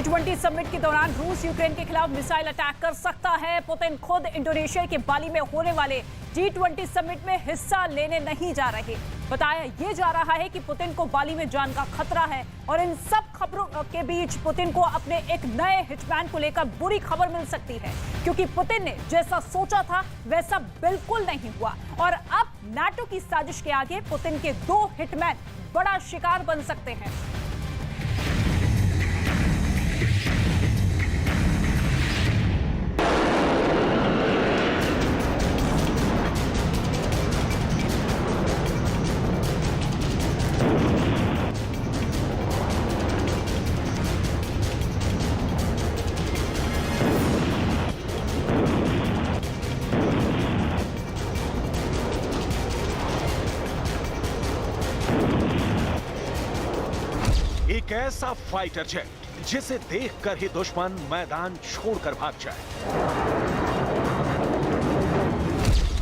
G20 summit के दौरान रूस यूक्रेन के खिलाफ मिसाइल अटैक कर सकता है। पुतिन खुद इंडोनेशिया के बाली में होने वाले G20 समिट में हिस्सा लेने नहीं जा रहे। बताया ये जा रहा है कि पुतिन को बाली में जान का खतरा है और इन सब खबरों के बीच पुतिन को अपने एक नए हिटमैन को लेकर बुरी खबर मिल सकती है, क्योंकि पुतिन ने जैसा सोचा था वैसा बिल्कुल नहीं हुआ और अब नाटो की साजिश के आगे पुतिन के 2 हिटमैन बड़ा शिकार बन सकते हैं। एक ऐसा फाइटर जेट जिसे देखकर ही दुश्मन मैदान छोड़कर भाग जाए,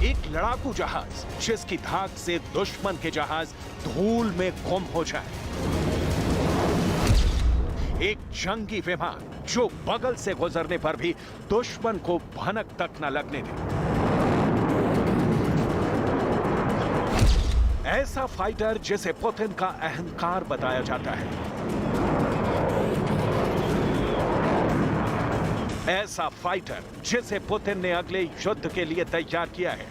एक लड़ाकू जहाज जिसकी धाक से दुश्मन के जहाज धूल में गुम हो जाए, एक जंगी विमान जो बगल से गुजरने पर भी दुश्मन को भनक तक न लगने दे। ऐसा फाइटर जिसे पुतिन का अहंकार बताया जाता है, ऐसा फाइटर जिसे पुतिन ने अगले युद्ध के लिए तैयार किया है।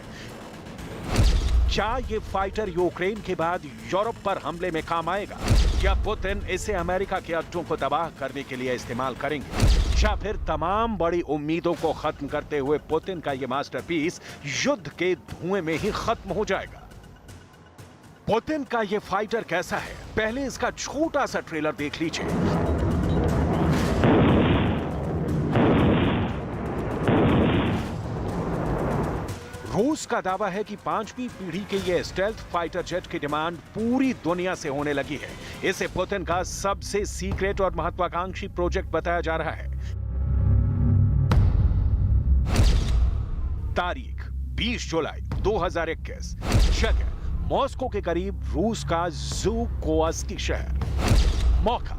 क्या ये फाइटर यूक्रेन के बाद यूरोप पर हमले में काम आएगा? क्या पुतिन इसे अमेरिका के अड्डों को तबाह करने के लिए इस्तेमाल करेंगे? या फिर तमाम बड़ी उम्मीदों को खत्म करते हुए पुतिन का ये मास्टरपीस युद्ध के धुएं में ही खत्म हो जाएगा? पुतिन का ये फाइटर कैसा है, पहले इसका छोटा सा ट्रेलर देख लीजिए। रूस का दावा है कि 5वीं पीढ़ी के ये स्टेल्थ फाइटर जेट की डिमांड पूरी दुनिया से होने लगी है। इसे पुतिन का सबसे सीक्रेट और महत्वाकांक्षी प्रोजेक्ट बताया जा रहा है। तारीख 20 जुलाई 2021, जगह मॉस्को के करीब रूस का ज़ुकोवस्की शहर, मौका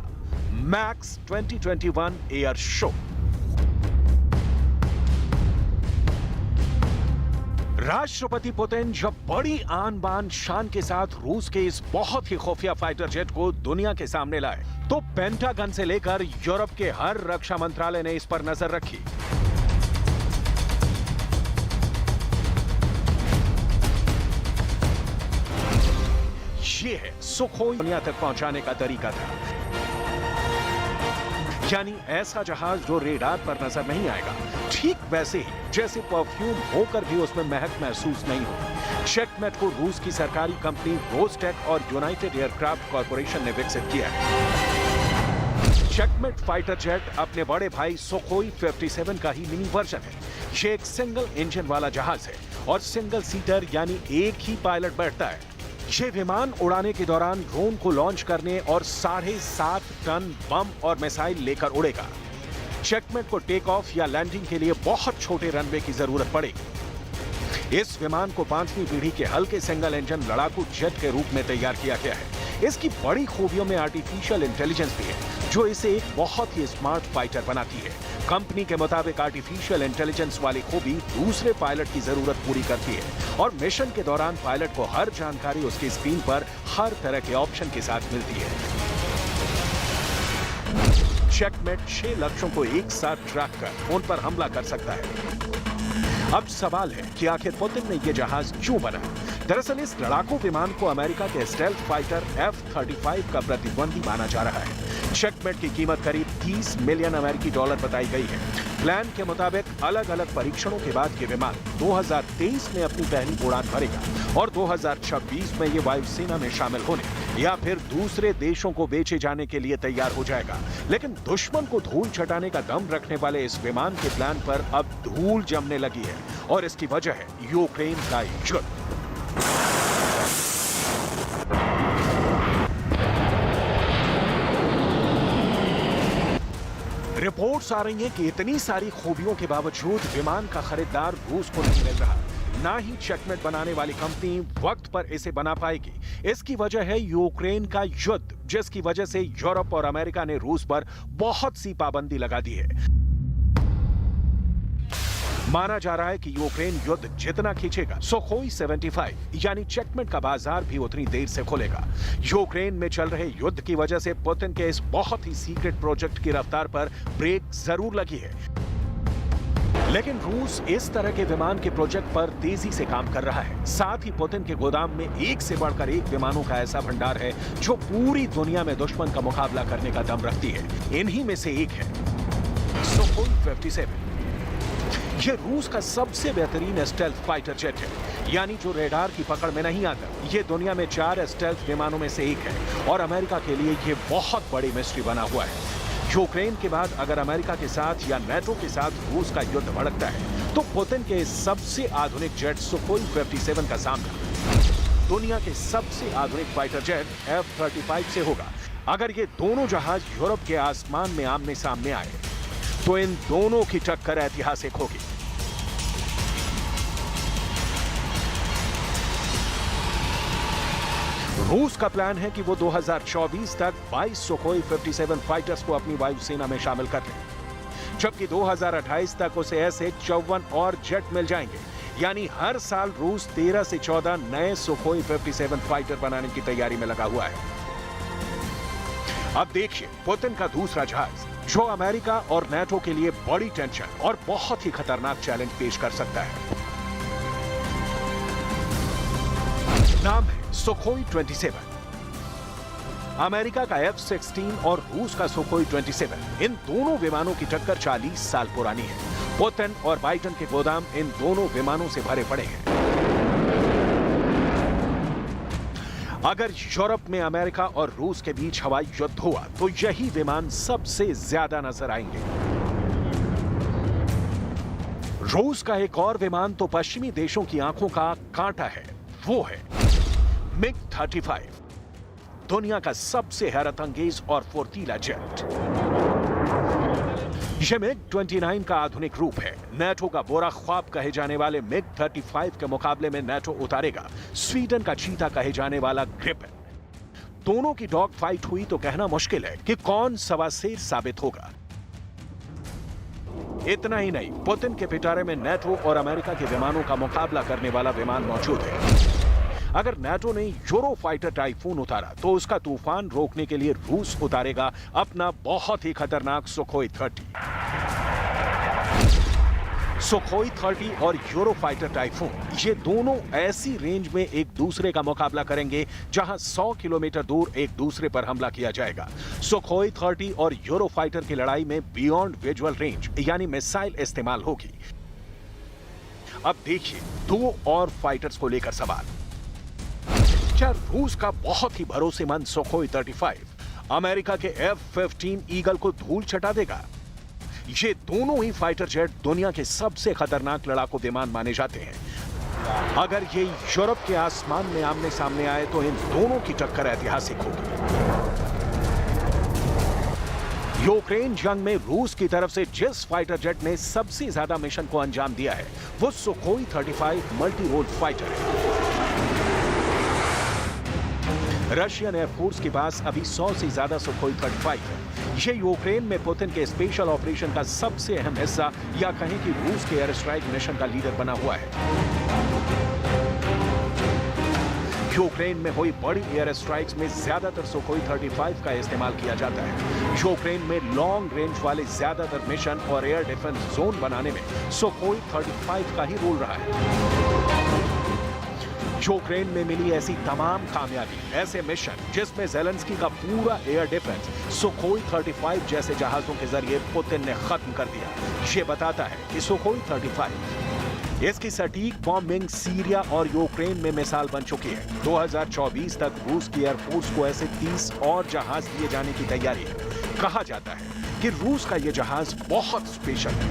मैक्स 2021 एयर शो। राष्ट्रपति पुतिन जब बड़ी आन बान शान के साथ रूस के इस बहुत ही खुफिया फाइटर जेट को दुनिया के सामने लाए, तो पेंटागन से लेकर यूरोप के हर रक्षा मंत्रालय ने इस पर नजर रखी। ये है सुखोई दुनिया तक पहुंचाने का तरीका था, यानी ऐसा जहाज जो रेडार पर नजर नहीं आएगा, ठीक वैसे ही जैसे परफ्यूम होकर भी उसमें महक महसूस नहीं होती। चेकमेट को रूस की सरकारी कंपनी रोस्टेक और यूनाइटेड एयरक्राफ्ट कॉर्पोरेशन ने विकसित किया है। चेकमेट फाइटर जेट अपने बड़े भाई सुखोई 57 का ही मिनी वर्जन है। ये एक सिंगल इंजन वाला जहाज है और सिंगल सीटर यानी एक ही पायलट बैठता है। ये विमान उड़ाने के दौरान ड्रोन को लॉन्च करने और 7.5 टन बम और मिसाइल लेकर उड़ेगा। चेकमेट को टेक ऑफ या लैंडिंग के लिए बहुत छोटे रनवे की जरूरत पड़ेगी। इस विमान को 5वीं पीढ़ी के हल्के सिंगल इंजन लड़ाकू जेट के रूप में तैयार किया गया है। इसकी बड़ी खूबियों में आर्टिफिशियल इंटेलिजेंस भी है, जो इसे एक बहुत ही स्मार्ट फाइटर बनाती है। कंपनी के मुताबिक आर्टिफिशियल इंटेलिजेंस वाली खूबी दूसरे पायलट की जरूरत पूरी करती है और मिशन के दौरान पायलट को हर जानकारी उसकी स्क्रीन पर हर तरह के ऑप्शन के साथ मिलती है। चेकमेट 6 लक्ष्यों को एक साथ ट्रैक कर उन पर हमला कर सकता है। अब सवाल है कि आखिर पुतिन ने यह जहाज क्यों बनाया? दरअसल इस लड़ाकू विमान को अमेरिका के स्टेल्थ फाइटर F-35 का प्रतिद्वंदी माना जा रहा है। चेकमेट की कीमत करीब 30 मिलियन अमेरिकी डॉलर बताई गई है। प्लान के मुताबिक अलग अलग परीक्षणों के बाद ये विमान 2023 में अपनी पहली उड़ान भरेगा और 2026 में ये वायुसेना में शामिल होने या फिर दूसरे देशों को बेचे जाने के लिए तैयार हो जाएगा। लेकिन दुश्मन को धूल चटाने का दम रखने वाले इस विमान के प्लान पर अब धूल जमने लगी है और इसकी वजह है यूक्रेन का युद्ध। रिपोर्ट्स आ रही हैं कि इतनी सारी खूबियों के बावजूद विमान का खरीदार रूस को नहीं मिल रहा। ना ही चेकमेट बनाने वाली कंपनी वक्त पर इसे बना पाएगी। इसकी वजह है यूक्रेन का युद्ध, जिसकी वजह से यूरोप और अमेरिका ने रूस पर बहुत सी पाबंदी लगा दी है। माना जा रहा है कि यूक्रेन युद्ध जितना खींचेगा, सुखोई 75 यानी चेकमेट का बाजार भी उतनी देर से खुलेगा। यूक्रेन में चल रहे युद्ध की वजह से पुतिन के इस बहुत ही सीक्रेट प्रोजेक्ट की रफ्तार पर ब्रेक जरूर लगी है, लेकिन रूस इस तरह के विमान के प्रोजेक्ट पर तेजी से काम कर रहा है। साथ ही पुतिन के गोदाम में एक से बढ़कर एक विमानों का ऐसा भंडार है जो पूरी दुनिया में दुश्मन का मुकाबला करने का दम रखती है। इन्हीं में से एक है सुखोई 57। ये रूस का सबसे बेहतरीन स्टेल्थ फाइटर जेट है, यानी जो रेडार की पकड़ में नहीं आता। ये दुनिया में 4 स्टेल्थ विमानों में से एक है और अमेरिका के लिए ये बहुत बड़ी मिस्ट्री बना हुआ है। यूक्रेन के बाद अगर अमेरिका के साथ या नेटो के साथ रूस का युद्ध भड़कता है तो पुतिन के सबसे आधुनिक जेट सुखोई 57 का सामना दुनिया के सबसे आधुनिक फाइटर जेट F-35 से होगा। अगर ये दोनों जहाज यूरोप के आसमान में आमने सामने आए तो इन दोनों की टक्कर ऐतिहासिक होगी। रूस का प्लान है कि वो 2024 तक 22 सुखोई 57 फाइटर्स को अपनी वायुसेना में शामिल कर ले, जबकि 2028 तक उसे ऐसे 54 और जेट मिल जाएंगे। यानी हर साल रूस 13 से 14 नए सुखोई 57 फाइटर बनाने की तैयारी में लगा हुआ है। अब देखिए पुतिन का दूसरा जहाज, जो अमेरिका और नेटो के लिए बड़ी टेंशन और बहुत ही खतरनाक चैलेंज पेश कर सकता है। नाम है सुखोई 27। अमेरिका का F-16 और रूस का सुखोई 27, इन दोनों विमानों की टक्कर 40 साल पुरानी है। पुतिन और बाइडेन के गोदाम इन दोनों विमानों से भरे पड़े हैं। अगर यूरोप में अमेरिका और रूस के बीच हवाई युद्ध हुआ तो यही विमान सबसे ज्यादा नजर आएंगे। रूस का एक और विमान तो पश्चिमी देशों की आंखों का कांटा है, वो है MiG-35, दुनिया का सबसे हैरत अंगेज और फुर्तीला जेट। यह MiG-29 का आधुनिक रूप है। नेटो का बुरा ख्वाब कहे जाने वाले MiG-35 के मुकाबले में नेटो उतारेगा स्वीडन का चीता कहे जाने वाला ग्रिपेन। दोनों की डॉग फाइट हुई तो कहना मुश्किल है कि कौन सवाशेर साबित होगा। इतना ही नहीं, पुतिन के पिटारे में नेटो और अमेरिका के विमानों का मुकाबला करने वाला विमान मौजूद है। अगर नेटो ने यूरो फाइटर टाइफून उतारा तो उसका तूफान रोकने के लिए रूस उतारेगा अपना बहुत ही खतरनाक सुखोई 30। सुखोई 30 और यूरो फाइटर टाइफून, ये दोनों ऐसी रेंज में एक दूसरे का मुकाबला करेंगे जहां 100 किलोमीटर दूर एक दूसरे पर हमला किया जाएगा। सुखोई 30 और यूरो फाइटर की लड़ाई में बियॉन्ड विजुअल रेंज यानी मिसाइल इस्तेमाल होगी। अब देखिए दो और फाइटर्स को लेकर सवाल। क्या रूस का बहुत ही भरोसेमंद सुखोई 35 अमेरिका के F-15 ईगल को धूल चटा देगा? ये दोनों ही फाइटर जेट दुनिया के सबसे खतरनाक लड़ाकू विमान माने जाते हैं। अगर ये यूरोप के आसमान में आमने सामने आए तो इन दोनों की टक्कर ऐतिहासिक होगी। यूक्रेन जंग में रूस की तरफ से जिस फाइटर जेट ने सबसे ज्यादा मिशन को अंजाम दिया है वो सुखोई 35 मल्टी रोल फाइटर है। रशियन एयरफोर्स के पास अभी 100 से ज्यादा सुखोई 35 है। ये यूक्रेन में पुतिन के स्पेशल ऑपरेशन का सबसे अहम हिस्सा या कहें कि रूस के एयर स्ट्राइक मिशन का लीडर बना हुआ है। यूक्रेन में हुई बड़ी एयर स्ट्राइक्स में ज्यादातर सुखोई 35 का इस्तेमाल किया जाता है। यूक्रेन में लॉन्ग रेंज वाले ज्यादातर मिशन और एयर डिफेंस जोन बनाने में सुखोई 35 का ही रोल रहा है। यूक्रेन में मिली ऐसी तमाम कामयाबी, ऐसे मिशन जिसमें ज़ेलेंस्की का पूरा एयर डिफेंस सुखोई 35 जैसे जहाजों के जरिए पुतिन ने खत्म कर दिया, ये बताता है कि सुखोई 35 इसकी सटीक बॉम्बिंग सीरिया और यूक्रेन में मिसाल बन चुकी है। 2024 तक रूस की एयरफोर्स को ऐसे 30 और जहाज दिए जाने की तैयारी है। कहा जाता है कि रूस का यह जहाज बहुत स्पेशल है।